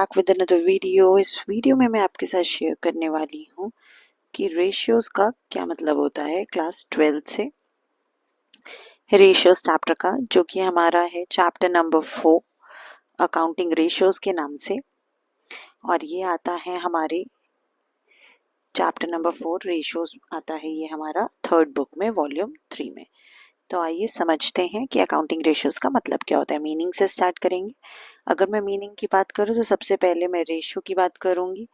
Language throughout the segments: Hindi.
Back with another video. इस वीडियो में मैं आपके साथ शेयर करने वाली हूँ कि रेशियोज का क्या मतलब होता है क्लास 12 से रेशियोज चैप्टर का, जो कि हमारा है चैप्टर नंबर 4 अकाउंटिंग रेशियोज के नाम से। और ये आता है हमारे चैप्टर नंबर 4 रेशियोज आता है ये हमारा थर्ड बुक में वॉल्यूम 3 में। तो आइए समझते हैं कि अकाउंटिंग रेशियोज का मतलब क्या होता है। मीनिंग से स्टार्ट करेंगे। अगर मैं मीनिंग की बात करूँ तो सबसे पहले मैं रेशियो की बात करूँगी।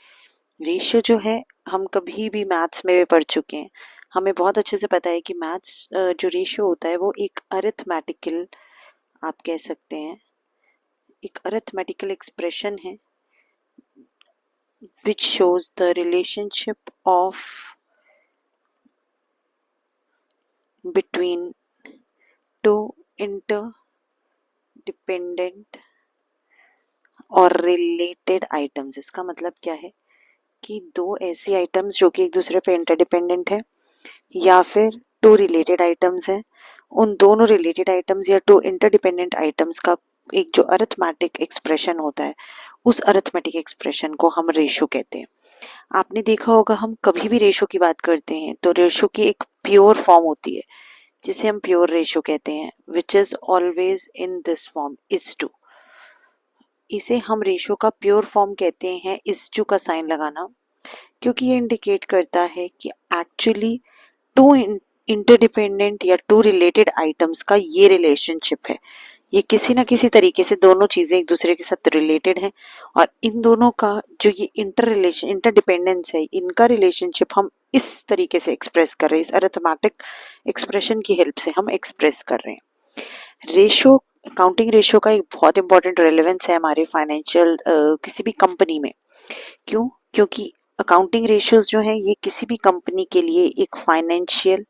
रेशियो जो है हम कभी भी मैथ्स में भी पढ़ चुके हैं, हमें बहुत अच्छे से पता है कि मैथ्स जो रेशियो होता है वो एक अरिथमेटिकल, आप कह सकते हैं एक अरिथमेटिकल एक्सप्रेशन है which shows the relationship of between two interdependent और रिलेटेड आइटम्स। इसका मतलब क्या है कि दो ऐसी आइटम्स जो कि एक दूसरे पे इंटरडिपेंडेंट है या फिर टू रिलेटेड आइटम्स हैं, उन दोनों रिलेटेड आइटम्स या टू इंटरडिपेंडेंट आइटम्स का एक जो अरिथमेटिक एक्सप्रेशन होता है, उस अरिथमेटिक एक्सप्रेशन को हम रेशो कहते हैं। आपने देखा होगा हम कभी भी रेशो की बात करते हैं तो रेशो की एक प्योर फॉर्म होती है जिसे हम प्योर रेशो कहते हैं, which is always in this form is two. इसे हम रेशो का प्योर फॉर्म कहते हैं इज टू का साइन लगाना, क्योंकि ये इंडिकेट करता है कि एक्चुअली टू इंटरडिपेंडेंट या टू रिलेटेड आइटम्स का ये रिलेशनशिप है। ये किसी ना किसी तरीके से दोनों चीजें एक दूसरे के साथ रिलेटेड हैं और इन दोनों का जो ये इंटरडिपेंडेंस है, इनका रिलेशनशिप हम इस तरीके से एक्सप्रेस कर रहे हैं, इस अरिथमेटिक एक्सप्रेशन की हेल्प से हम एक्सप्रेस कर रहे हैं। रेशो, अकाउंटिंग रेशो का एक बहुत इंपॉर्टेंट रेलेवेंस है हमारे फाइनेंशियल किसी भी कंपनी में। क्यों? क्योंकि अकाउंटिंग रेशियोज जो हैं ये किसी भी कंपनी के लिए एक फाइनेंशियल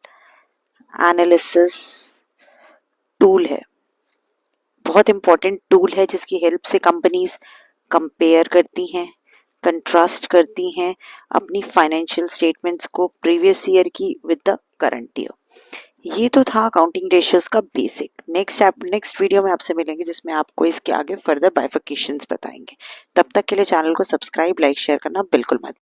एनालिसिस टूल है, बहुत इंपॉर्टेंट टूल है जिसकी हेल्प से कंपनीज कंपेयर करती हैं, कंट्रास्ट करती हैं अपनी फाइनेंशियल स्टेटमेंट्स को प्रीवियस ईयर की विद द करंट ईयर। ये तो था अकाउंटिंग रेशियोज का बेसिक। नेक्स्ट वीडियो में आपसे मिलेंगे जिसमें आपको इसके आगे फर्दर बाइफिकेशंस बताएंगे। तब तक के लिए चैनल को सब्सक्राइब, लाइक, शेयर करना बिल्कुल मत